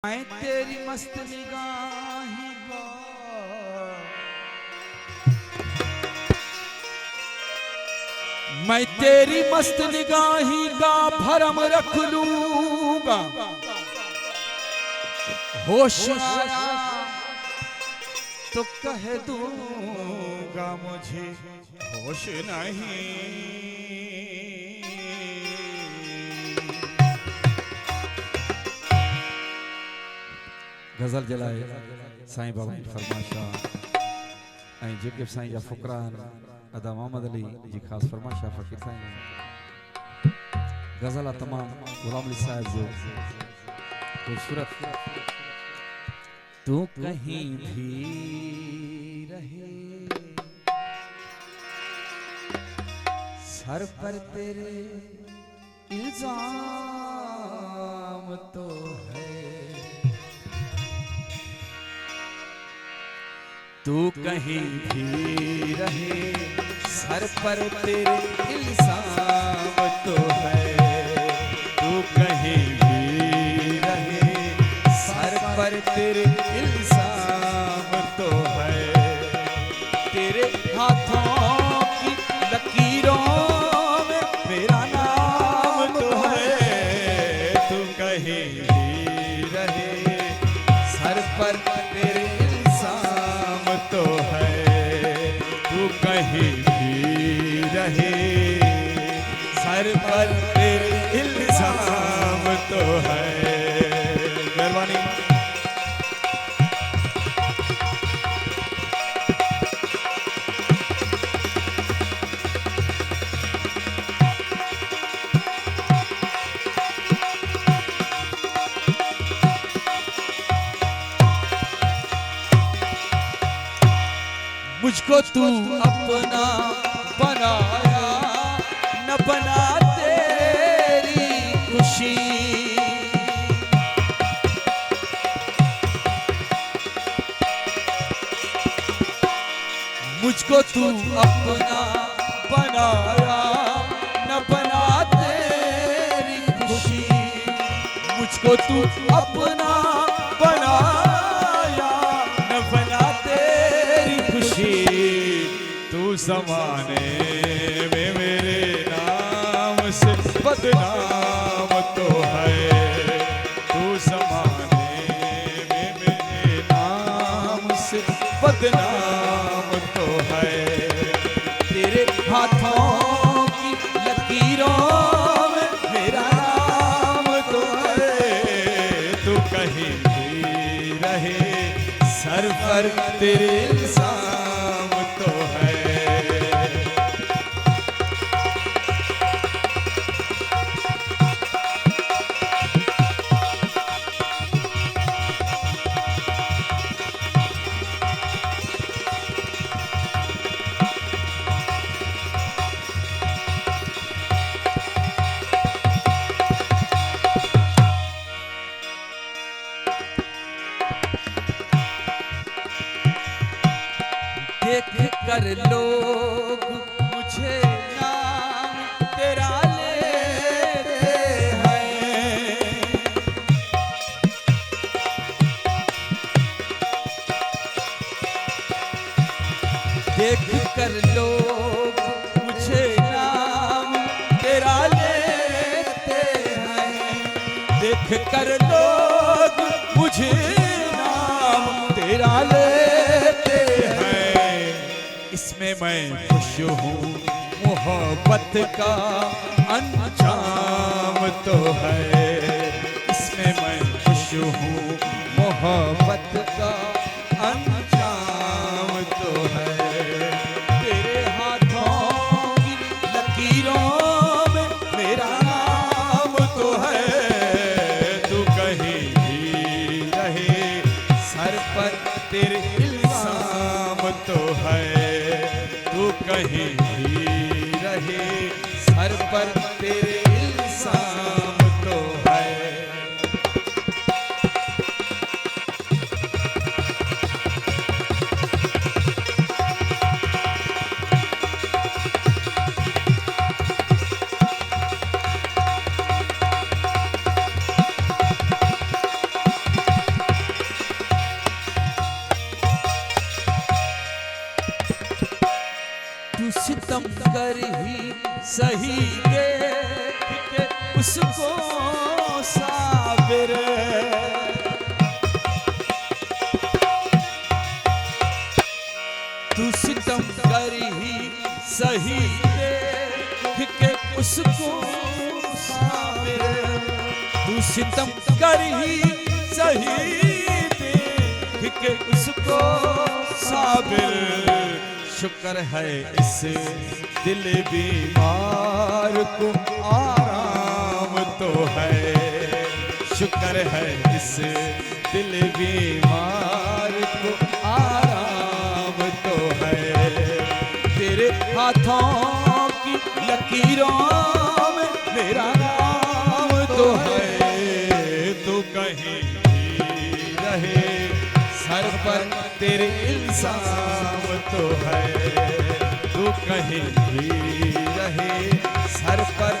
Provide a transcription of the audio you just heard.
मैं तेरी मस्त निगाही का मैं तेरी मस्त निगाही का भरम रख लूंगा। होश आया तो कह दूंगा मुझे होश नहीं। गजल जलाए साईं बाबा जी फरमाशा ऐं जेके साईं जा फुकरान अदा मोहम्मद अली जी खास फरमाशा फकीर साईं गजल तमाम गुलाम अली साहब जो खूबसूरत। तू कहीं भी रहे सर पर तेरे इल्जाम तो है। तू कहीं भी रहे सर पर तेरे इल्जाम तो है। तू कहीं भी रहे सर पर तेरे इल्जाम तो है। तेरे हाथों की लकीरों में मेरा नाम तो है। तू कहीं भी रहे सर पर तेरे तो है। तू कहीं भी रहे सर पर तेरे इल्जाम तो है। मेहरबानी। मुझको तू अपना बनाया न बना तेरी खुशी। मुझको तू अपना बनाया न बना तेरी खुशी। मुझको तू अपना बनाया न बना तेरी खुशी। तू ज़माने में मेरे नाम से बदनाम तो है। तू ज़माने में मेरे नाम से बदनाम तो है। तेरे हाथों की लकीरों में मेरा नाम तो है। तू कहीं भी रहे सर पर तेरे इल्जाम तो है। देख कर लोग मुझे नाम तेरा लेते हैं। देख कर लोग मुझे नाम तेरा लेते हैं। देख कर लोग मुझे नाम तेरा लेते हैं। इसमें मैं खुश हूँ मोहब्बत का अंजाम तो है। इसमें मैं खुश हूँ मोहब्बत का अंजाम तो है। तेरे हाथों की लकीरों में मेरा नाम तो है। तू कहीं भी रहे सर पर तेरे इल्जाम तो है। तू कहीं भी रहे सर पर तेरे इल्जाम तो है। सितम कर ही सही देख के उसको साबिर। तू सितम कर ही सही देख के उसको साबिर। तू सितम कर ही सही देख के उसको साबिर। शुक्र है इस दिल बीमार को आराम तो है। शुक्र है इस दिल बीमार को आराम तो है। तेरे हाथों की लकीरों में मेरा नाम तो है। तू कहीं भी रहे सर पर तेरे इल्जाम तो है। तू कहीं भी रहे सर पर